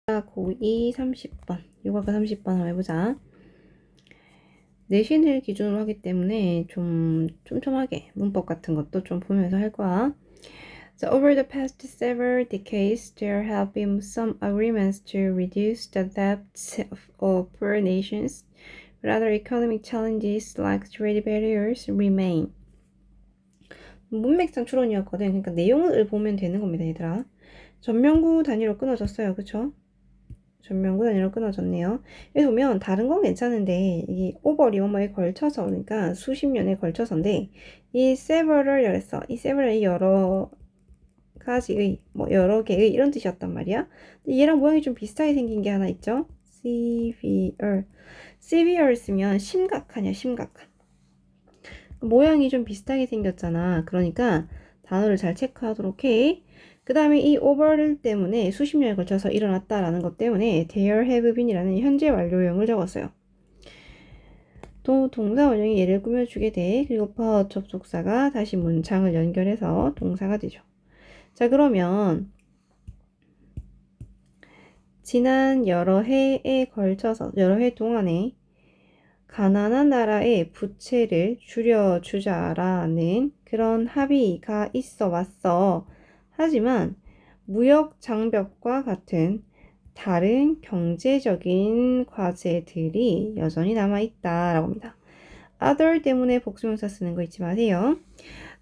고2 30번, 요가가 30번 한번 해보자. 내신을 기준으로 하기 때문에 좀 촘촘하게 문법 같은 것도 좀 보면서 할 거야. So over the past several decades, there have been some agreements to reduce the debts of poor nations, but other economic challenges like trade barriers remain. 문맥상 추론이었거든. 그러니까 내용을 보면 되는 겁니다, 얘들아. 전면구 단위로 끊어졌어요, 그쵸? 전면구 단위로 끊어졌네요. 여기 보면 다른 건 괜찮은데 이 오버리 뭐뭐에 걸쳐서 그러니까 수십 년에 걸쳐서인데 이 several을 열었어. 이 several이 여러 가지의 뭐 여러 개의 이런 뜻이었단 말이야. 근데 얘랑 모양이 좀 비슷하게 생긴 게 하나 있죠. severe 쓰면 심각하냐 심각한. 모양이 좀 비슷하게 생겼잖아. 그러니까 단어를 잘 체크하도록 해. 그 다음에 이 over 때문에 수십 년에 걸쳐서 일어났다라는 것 때문에 there have been이라는 현재 완료형을 적었어요. 또 동사 원형이 얘를 꾸며주게 돼. 그리고 but 접속사가 다시 문장을 연결해서 동사가 되죠. 자, 그러면 지난 여러 해에 걸쳐서 여러 해 동안에 가난한 나라의 부채를 줄여주자라는 그런 합의가 있어 왔어. 하지만 무역 장벽과 같은 다른 경제적인 과제들이 여전히 남아있다라고 합니다. other 때문에 복수명사 쓰는 거 잊지 마세요.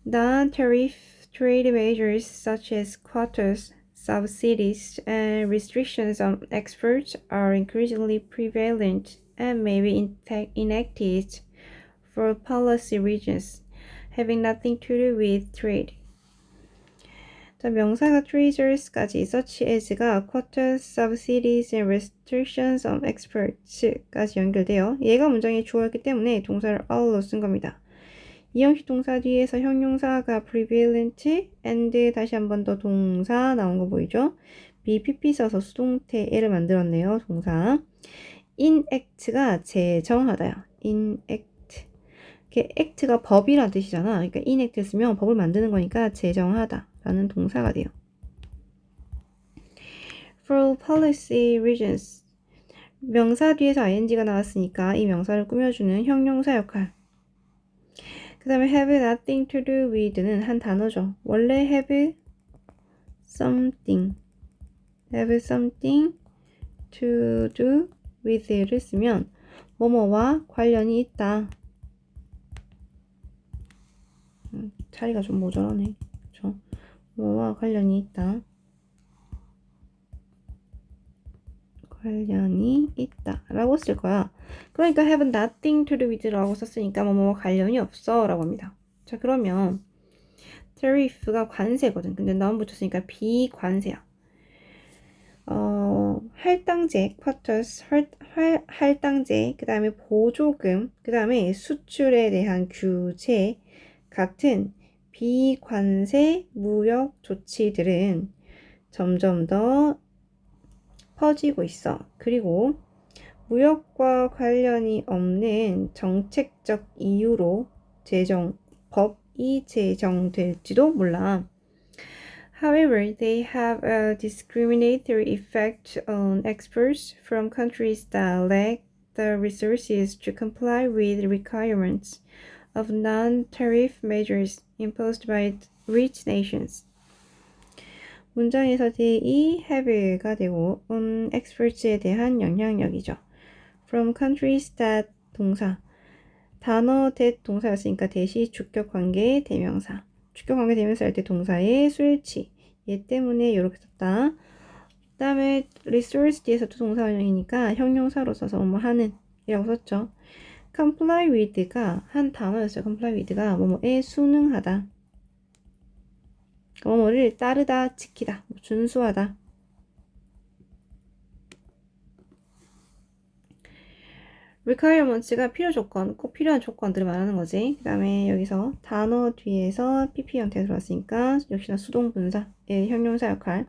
Non-tariff trade measures such as quotas, subsidies, and restrictions on exports are increasingly prevalent and may be enacted for policy reasons having nothing to do with trade. 자, 명사가 treasures까지, such as가 quotas, subsidies, and restrictions on exports까지 연결돼요. 얘가 문장의 주어였기 때문에 동사를 all로 쓴 겁니다. 이 형식 동사 뒤에서 형용사가 prevalent and 다시 한 번 더 동사 나온 거 보이죠? BPP 써서 수동태를 만들었네요. 동사. enact가 제정하다요. enact. act가 법이란 뜻이잖아. 그러니까 enact 쓰면 법을 만드는 거니까 제정하다 라는 동사가 돼요. For policy reasons. 명사 뒤에서 ing가 나왔으니까 이 명사를 꾸며주는 형용사 역할. 그 다음에 have nothing to do with는 한 단어죠. 원래 have something to do with를 쓰면 뭐뭐와 관련이 있다. 차이가 좀 모자라네. 그쵸? 뭐와 관련이 있다. 관련이 있다 라고 쓸 거야. 그러니까 have nothing to do with 라고 썼으니까 뭐뭐와 관련이 없어 라고 합니다. 자, 그러면 tariff가 관세거든. 근데 나온 붙였으니까 비관세야. 할당제, quotas, 할당제, 그 다음에 보조금, 그 다음에 수출에 대한 규제 같은 비관세 무역 조치들은 점점 더 퍼지고 있어. 그리고 무역과 관련이 없는 정책적 이유로 법이 제정될지도 몰라. However, they have a discriminatory effect on exports from countries that lack the resources to comply with the requirements of non-tariff measures imposed by rich nations. 문장에서 they have가 되고 on exports에 대한 영향력이죠. From countries that 동사. 단어 that 동사였으니까 that이 주격관계 대명사. 주격관계 대명사 할 때 동사의 수일치. 얘 때문에 이렇게 썼다. 그 다음에 resource 뒤에서 또 동사 원형이니까 형용사로 써서 뭐 하는 이라고 썼죠. comply with가 한 단어였어요. comply with가 뭐뭐에 순응하다. 뭐뭐를 따르다, 지키다, 준수하다. requirements가 필요 조건, 꼭 필요한 조건들을 말하는 거지. 그 다음에 여기서 단어 뒤에서 PP 형태가 들어왔으니까 역시나 수동분사의 형용사 역할.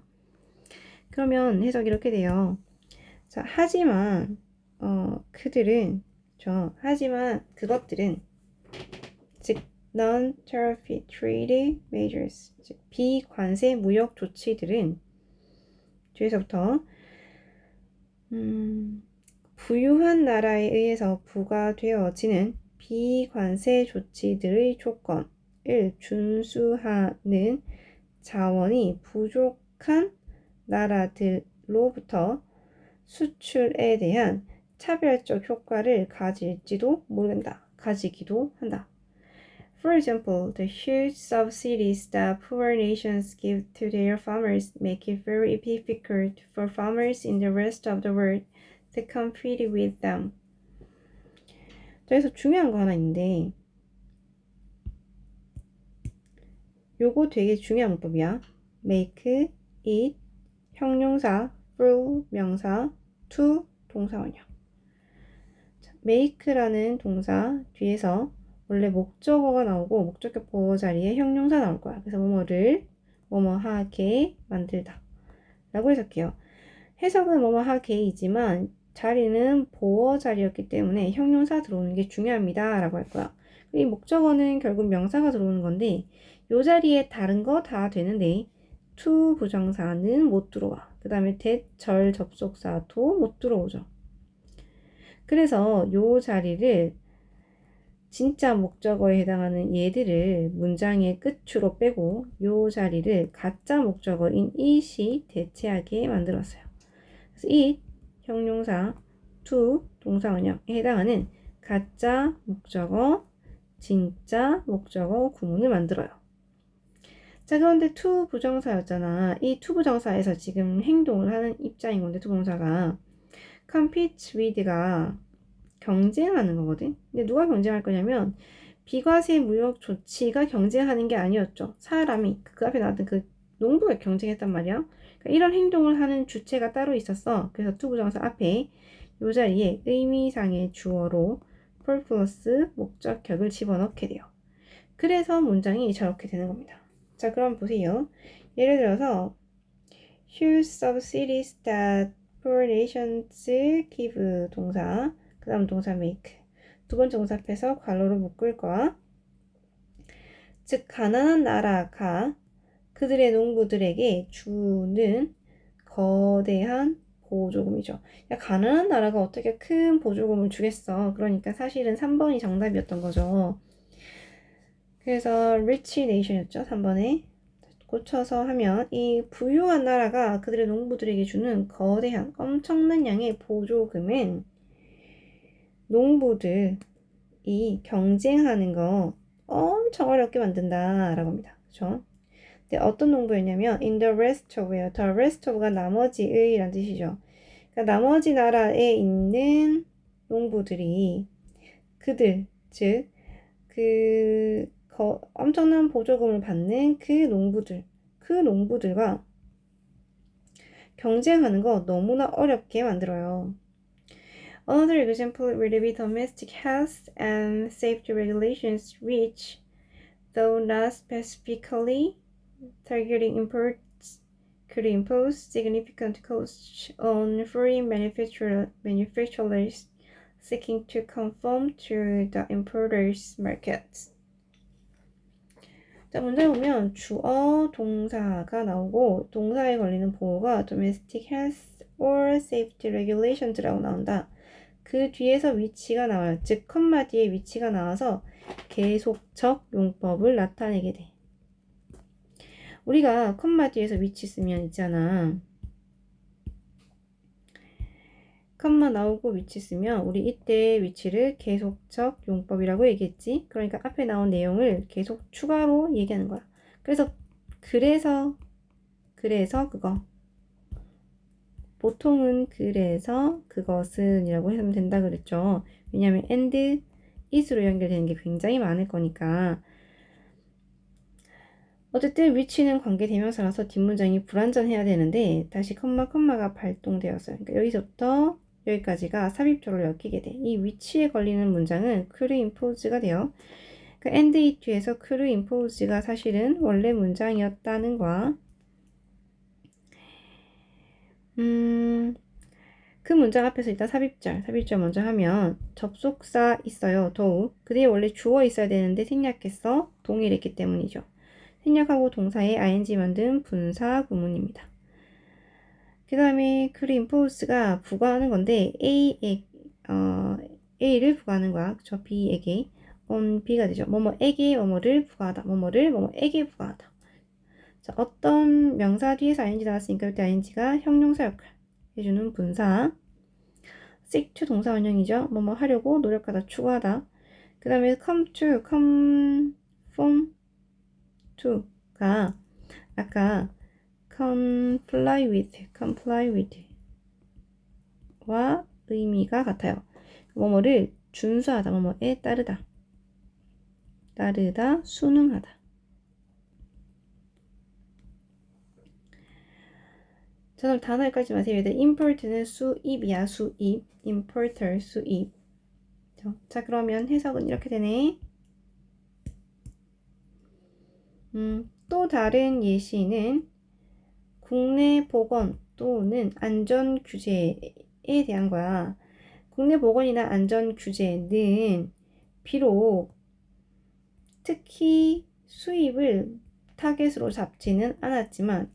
그러면 해석이 이렇게 돼요. 자, 하지만 하지만 그것들은 즉 non-tariff trade measures, 즉 비관세 무역 조치들은 뒤에서부터 부유한 나라에 의해서 부과되어지는 비관세 조치들의 조건을 준수하는 자원이 부족한 나라들로부터 수출에 대한 차별적 효과를 가지기도 한다. For example, the huge subsidies that poor nations give to their farmers make it very difficult for farmers in the rest of the world to compete with them. 그래서 중요한 거 하나 있는데 요거 되게 중요한 문법이야. make, it, 형용사, through, 명사, to, 동사원형. make라는 동사 뒤에서 원래 목적어가 나오고 목적격 보호 자리에 형용사 나올 거야. 그래서 뭐뭐를 뭐뭐하게 만들다 라고 해석해요. 해석은 뭐뭐하게이지만 자리는 보어 자리였기 때문에 형용사 들어오는 게 중요합니다 라고 할 거야. 이 목적어는 결국 명사가 들어오는 건데 요 자리에 다른 거 다 되는데 to 부정사는 못 들어와. 그 다음에 that 절 접속사도 못 들어오죠. 그래서 요 자리를 진짜 목적어에 해당하는 얘들을 문장의 끝으로 빼고 요 자리를 가짜 목적어인 it이 대체하게 만들었어요. 그래서 it, 형용사, to, 동사원형에 해당하는 가짜 목적어, 진짜 목적어 구문을 만들어요. 자, 그런데 to 부정사였잖아. 이 to 부정사에서 지금 행동을 하는 입장인 건데 to 부정사가 compete with가 경쟁하는 거거든. 근데 누가 경쟁할 거냐면 비과세 무역 조치가 경쟁하는 게 아니었죠. 사람이 그 앞에 나왔던 그 농부가 경쟁했단 말이야. 그러니까 이런 행동을 하는 주체가 따로 있었어. 그래서 to 부정사 앞에 이 자리에 의미상의 주어로 for 플러스 목적격을 집어넣게 돼요. 그래서 문장이 저렇게 되는 겁니다. 자, 그럼 보세요. 예를 들어서 huge subsidies that poor nations give 동사, 그 다음 동사 make. 두 번째 동사 앞에서 괄호로 묶을 거야. 즉 가난한 나라가 그들의 농부들에게 주는 거대한 보조금이죠. 야, 가난한 나라가 어떻게 큰 보조금을 주겠어. 그러니까 사실은 3번이 정답이었던 거죠. 그래서 rich nation이었죠. 3번에. 고쳐서 하면 이 부유한 나라가 그들의 농부들에게 주는 거대한 엄청난 양의 보조금은 농부들이 경쟁하는 거 엄청 어렵게 만든다 라고 합니다. 그쵸? 근데 어떤 농부였냐면 in the rest of예요. the rest of가 나머지의 라는 뜻이죠. 그러니까 나머지 나라에 있는 농부들이 그들, 즉 엄청난 보조금을 받는 그 농부들과 경쟁하는 거 너무나 어렵게 만들어요. Another example will be domestic health and safety regulations which, though not specifically targeting imports, could impose significant costs on foreign manufacturers seeking to conform to the importers' markets. 자, 문제 보면 주어, 동사가 나오고 동사에 걸리는 보호가 domestic health or safety regulations라고 나온다. 그 뒤에서 위치가 나와요. 즉 컴마 뒤에 위치가 나와서 계속적 용법을 나타내게 돼. 우리가 컴마 뒤에서 위치 쓰면 있잖아. 컴마 나오고 위치 쓰면 우리 이때 위치를 계속적 용법이라고 얘기했지. 그러니까 앞에 나온 내용을 계속 추가로 얘기하는 거야. 그래서 그거 보통은 그래서 그것은 이라고 하면 된다 그랬죠. 왜냐하면 and, is로 연결되는 게 굉장히 많을 거니까. 어쨌든 위치는 관계대명사라서 뒷문장이 불완전해야 되는데 다시 컴마가 발동되었어요. 그러니까 여기서부터 여기까지가 삽입조를 엮이게 돼. 이 위치에 걸리는 문장은 could impose가 돼요. 그러니까 and it 뒤에서 could impose가 사실은 원래 문장이었다는 거야. 그 문장 앞에서 일단 삽입절 먼저 하면 접속사 있어요. 더욱 그 뒤에 원래 주어 있어야 되는데 생략했어. 동일했기 때문이죠. 생략하고 동사에 ing 만든 분사 구문입니다. 그 다음에 impose가 부과하는 건데 A를 부과하는 거야. 그쵸? B에게 on B가 되죠. 뭐뭐에게 뭐뭐를 부과하다. 뭐뭐를 뭐뭐에게 부과하다. 자, 어떤 명사 뒤에서 ing 나왔으니까 이때 ing가 형용사 역할 해주는 분사. seek to 동사 원형이죠. 뭐뭐 하려고 노력하다, 추구하다. 그 다음에 come to, conform to가 아까 comply with 와 의미가 같아요. 뭐뭐를 준수하다, 뭐뭐에 따르다, 순응하다. 저는 단어 헷갈리지 마세요. 얘들 import는 수입이야, 수입. importer, 수입. 자, 그러면 해석은 이렇게 되네. 또 다른 예시는 국내 보건 또는 안전 규제에 대한 거야. 국내 보건이나 안전 규제는 비록 특히 수입을 타겟으로 잡지는 않았지만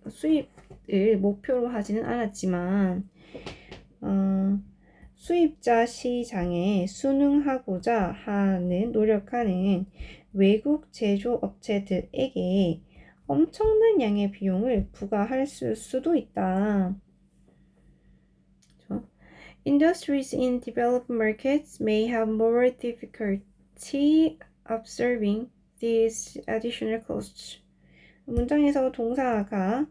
수입을 목표로 하지는 않았지만 수입자 시장에 순응하고자 하는 노력하는 외국 제조업체들에게 엄청난 양의 비용을 부과할 수도 있다. Industries in developed markets may have more difficulty observing these additional costs. 문장에서 동사가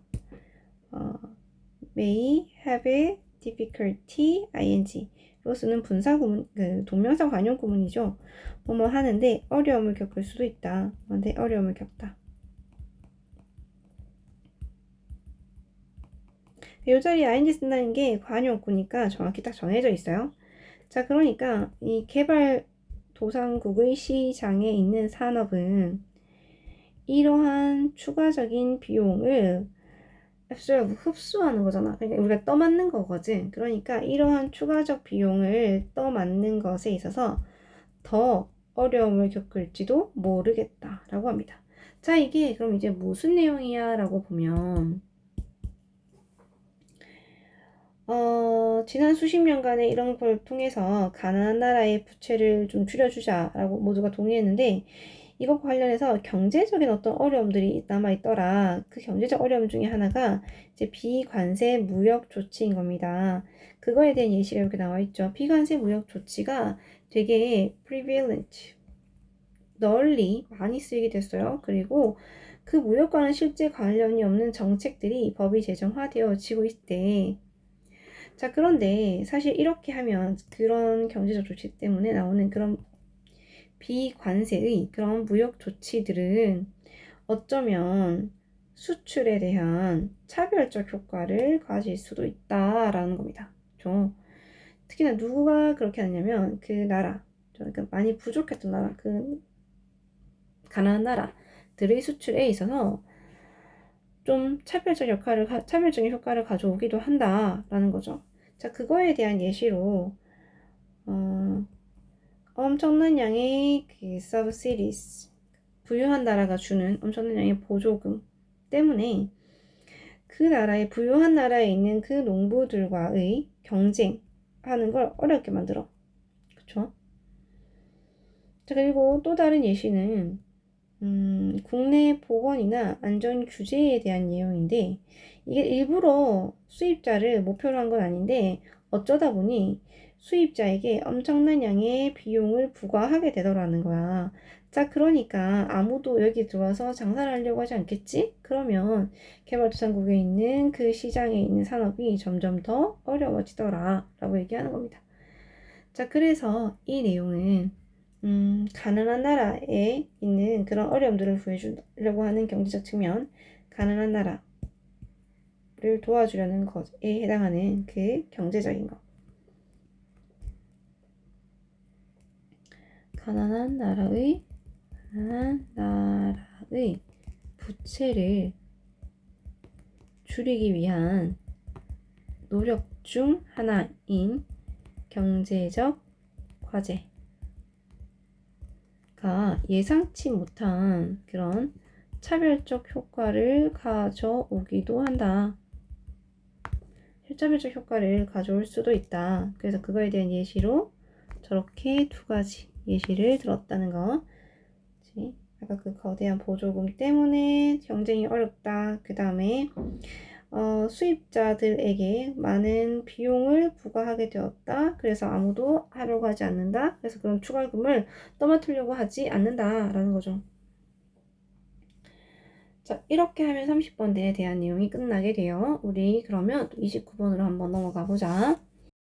may have a difficulty ing로 쓰는 분사 구문, 동명사 관용 구문이죠. 뭐뭐 하는데 어려움을 겪을 수도 있다. 근데 어려움을 겪다. 이 자리에 ing 쓴다는 게 관용구니까 정확히 딱 정해져 있어요. 자, 그러니까 이 개발도상국의 시장에 있는 산업은 이러한 추가적인 비용을 흡수하는 거잖아. 그러니까 우리가 떠맡는 거거든. 그러니까 이러한 추가적 비용을 떠맡는 것에 있어서 더 어려움을 겪을지도 모르겠다라고 합니다. 자, 이게 그럼 이제 무슨 내용이야? 라고 보면 지난 수십 년간의 이런 걸 통해서 가난한 나라의 부채를 좀 줄여주자라고 모두가 동의했는데 이것과 관련해서 경제적인 어떤 어려움들이 남아있더라. 그 경제적 어려움 중에 하나가 이제 비관세 무역 조치인 겁니다. 그거에 대한 예시가 이렇게 나와 있죠. 비관세 무역 조치가 되게 prevalent, 널리 많이 쓰이게 됐어요. 그리고 그 무역과는 실제 관련이 없는 정책들이 법이 제정화되어지고 있대. 자, 그런데 사실 이렇게 하면 그런 경제적 조치 때문에 나오는 그런 비관세의 그런 무역 조치들은 어쩌면 수출에 대한 차별적 효과를 가질 수도 있다라는 겁니다. 특히나 누가 그렇게 하냐면 그 나라, 그러니까 많이 부족했던 나라, 그 가난한 나라들의 수출에 있어서 좀 차별적인 효과를 가져오기도 한다라는 거죠. 자, 그거에 대한 예시로 엄청난 양의 그 subsidies, 부유한 나라가 주는 엄청난 양의 보조금 때문에 그 나라의 부유한 나라에 있는 그 농부들과의 경쟁하는 걸 어렵게 만들어. 그쵸? 자, 그리고 또 다른 예시는 국내 보건이나 안전 규제에 대한 내용인데 이게 일부러 수입자를 목표로 한 건 아닌데 어쩌다 보니 수입자에게 엄청난 양의 비용을 부과하게 되더라는 거야. 자, 그러니까 아무도 여기 들어와서 장사를 하려고 하지 않겠지? 그러면 개발도상국에 있는 그 시장에 있는 산업이 점점 더 어려워지더라 라고 얘기하는 겁니다. 자, 그래서 이 내용은 가난한 나라에 있는 그런 어려움들을 구해주려고 하는 경제적 측면, 가난한 나라를 도와주려는 것에 해당하는 그 경제적인 것. 가난한 나라의 부채를 줄이기 위한 노력 중 하나인 경제적 과제가 예상치 못한 그런 차별적 효과를 가져오기도 한다. 혈자별적 효과를 가져올 수도 있다. 그래서 그거에 대한 예시로 저렇게 두 가지 예시를 들었다는 거. 그치? 아까 그 거대한 보조금 때문에 경쟁이 어렵다. 그 다음에 수입자들에게 많은 비용을 부과하게 되었다. 그래서 아무도 하려고 하지 않는다. 그래서 그런 추가금을 떠맡으려고 하지 않는다라는 거죠. 자, 이렇게 하면 30번대에 대한 내용이 끝나게 돼요. 우리 그러면 29번으로 한번 넘어가 보자.